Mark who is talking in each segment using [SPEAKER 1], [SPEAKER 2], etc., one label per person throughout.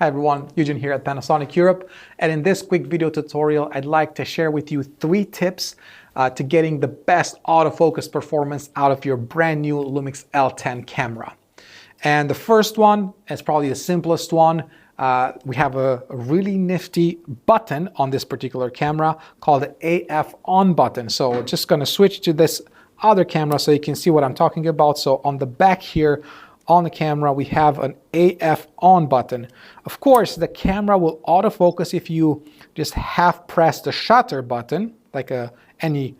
[SPEAKER 1] Hi everyone, Eugene here at Panasonic Europe, and in this quick video tutorial I'd like to share with you 3 tips to getting the best autofocus performance out of your brand new LUMIX L10 camera. And the first one is probably the simplest one. We have a really nifty button on this particular camera called the AF on button. So just going to switch to this other camera so you can see what I'm talking about. So on the back here on the camera we have an AF on button. Of course the camera will autofocus if you just half press the shutter button like any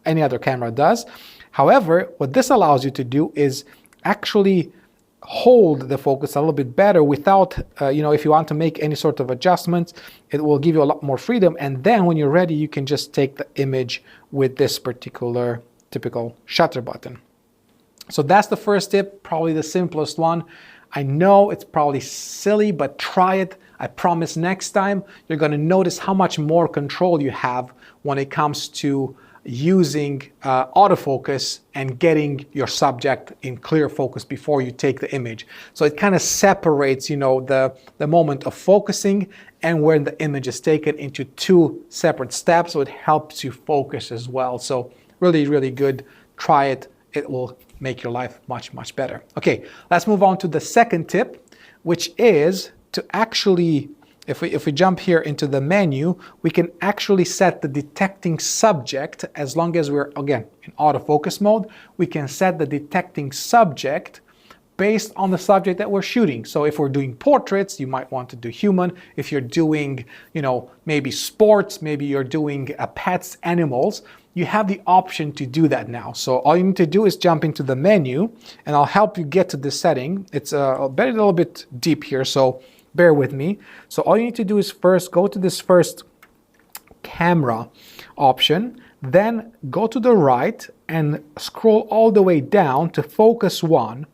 [SPEAKER 1] other camera does. However, what this allows you to do is actually hold the focus a little bit better without, if you want to make any sort of adjustments, it will give you a lot more freedom, and then when you're ready you can just take the image with this particular typical shutter button. So that's the first tip, probably the simplest one. I know it's probably silly, but try it. I promise next time you're going to notice how much more control you have when it comes to using autofocus and getting your subject in clear focus before you take the image. So it kind of separates, the moment of focusing and when the image is taken into 2 separate steps. So it helps you focus as well. So really, really good. Try it. It will make your life much, much better. Okay, let's move on to the second tip, which is to actually, if we jump here into the menu, we can actually set the detecting subject. As long as we're, again, in autofocus mode, we can set the detecting subject based on the subject that we're shooting. So if we're doing portraits, you might want to do human. If you're doing, maybe sports, maybe you're doing pets, animals, you have the option to do that now. So all you need to do is jump into the menu, and I'll help you get to this setting. It's a little bit deep here, so bear with me. So all you need to do is first go to this first camera option, then go to the right and scroll all the way down to focus 1.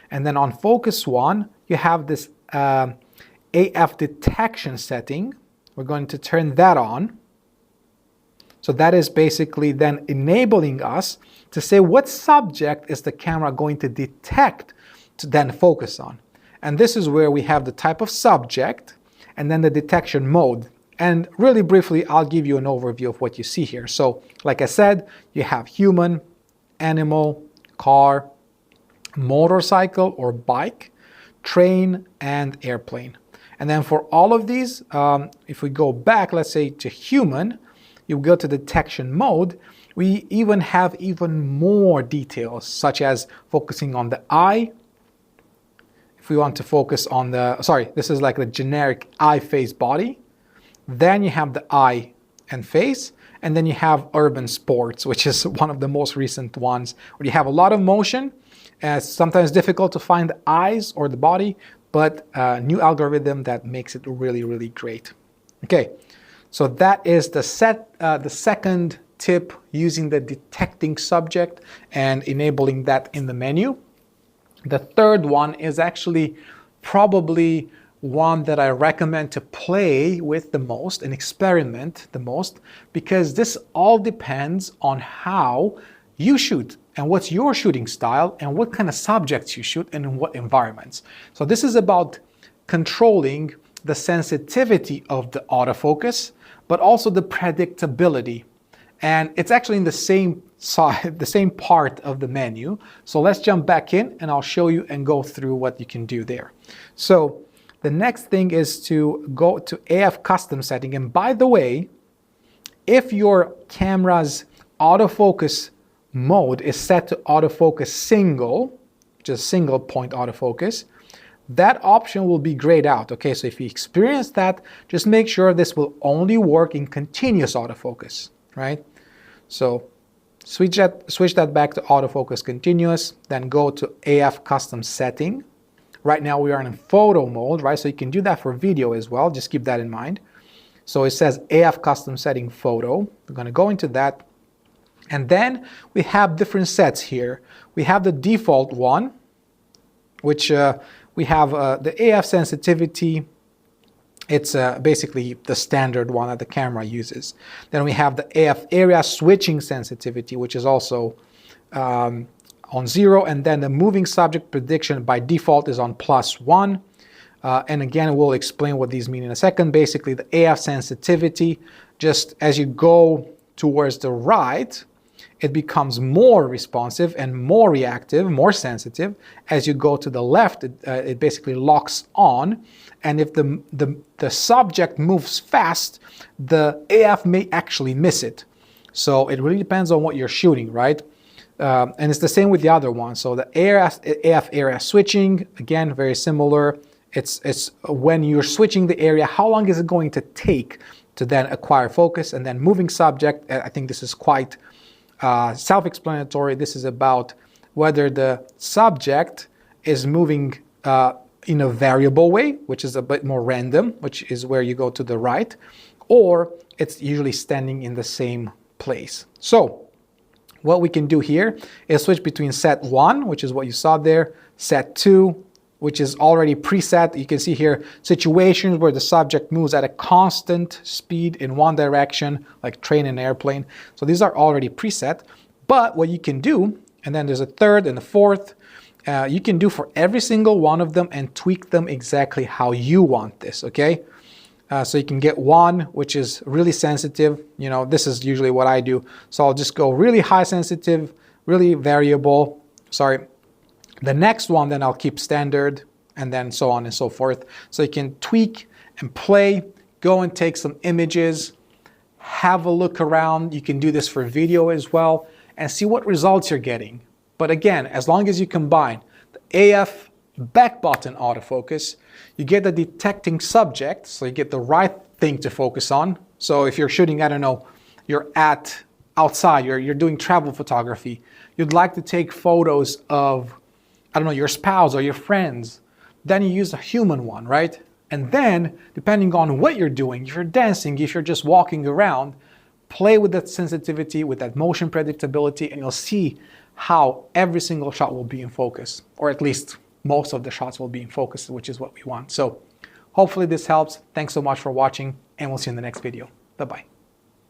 [SPEAKER 1] And then on focus 1, you have this AF detection setting. We're going to turn that on. So that is basically then enabling us to say what subject is the camera going to detect to then focus on. And this is where we have the type of subject and then the detection mode. And really briefly, I'll give you an overview of what you see here. So like I said, you have human, animal, car, motorcycle or bike, train, and airplane. And then for all of these, if we go back, let's say to human, you go to detection mode, we even have even more details, such as focusing on the eye. If we want to focus on this is like the generic eye, face, body. Then you have the eye and face, and then you have urban sports, which is one of the most recent ones, where you have a lot of motion. It's sometimes difficult to find the eyes or the body, but a new algorithm that makes it really, really great. Okay. So that is the second tip, using the detecting subject and enabling that in the menu. The third one is actually probably one that I recommend to play with the most and experiment the most, because this all depends on how you shoot and what's your shooting style and what kind of subjects you shoot and in what environments. So this is about controlling the sensitivity of the autofocus, but also the predictability. And it's actually in the same side, the same part of the menu. So let's jump back in and I'll show you and go through what you can do there. So the next thing is to go to AF custom setting. And by the way, if your camera's autofocus mode is set to autofocus single, just single point autofocus, that option will be grayed out. Okay, so if you experience that, just make sure this will only work in continuous autofocus, right? So switch that back to autofocus continuous, then go to AF custom setting. Right now we are in photo mode, right? So you can do that for video as well, just keep that in mind. So it says AF custom setting photo. We're going to go into that. And then we have different sets here. We have the default one, which we have the AF sensitivity. It's basically the standard one that the camera uses. Then we have the AF area switching sensitivity, which is also on 0, and then the moving subject prediction by default is on +1. And again, we'll explain what these mean in a second. Basically, the AF sensitivity, just as you go towards the right, it becomes more responsive and more reactive, more sensitive. As you go to the left, it basically locks on. And if the subject moves fast, the AF may actually miss it. So it really depends on what you're shooting, right? And it's the same with the other one. So the AF area switching, again, very similar. It's when you're switching the area, how long is it going to take to then acquire focus? And then moving subject, I think this is quite self-explanatory. This is about whether the subject is moving in a variable way, which is a bit more random, which is where you go to the right, or it's usually standing in the same place. So what we can do here is switch between set 1, which is what you saw there, set 2, which is already preset. You can see here situations where the subject moves at a constant speed in one direction, like train and airplane. So these are already preset. But what you can do, and then there's a third and a fourth, you can do for every single one of them and tweak them exactly how you want this, okay? So you can get one, which is really sensitive. You know, this is usually what I do. So I'll just go really high sensitive, really variable, the next one, then I'll keep standard, and then so on and so forth. So you can tweak and play, go and take some images, have a look around. You can do this for video as well, and see what results you're getting. But again, as long as you combine the AF back button autofocus, you get the detecting subject, so you get the right thing to focus on. So if you're shooting, I don't know, you're outside, you're doing travel photography, you'd like to take photos of, I don't know, your spouse or your friends, then you use a human one, right? And then, depending on what you're doing, if you're dancing, if you're just walking around, play with that sensitivity, with that motion predictability, and you'll see how every single shot will be in focus, or at least most of the shots will be in focus, which is what we want. So hopefully this helps. Thanks so much for watching, and we'll see you in the next video. Bye-bye.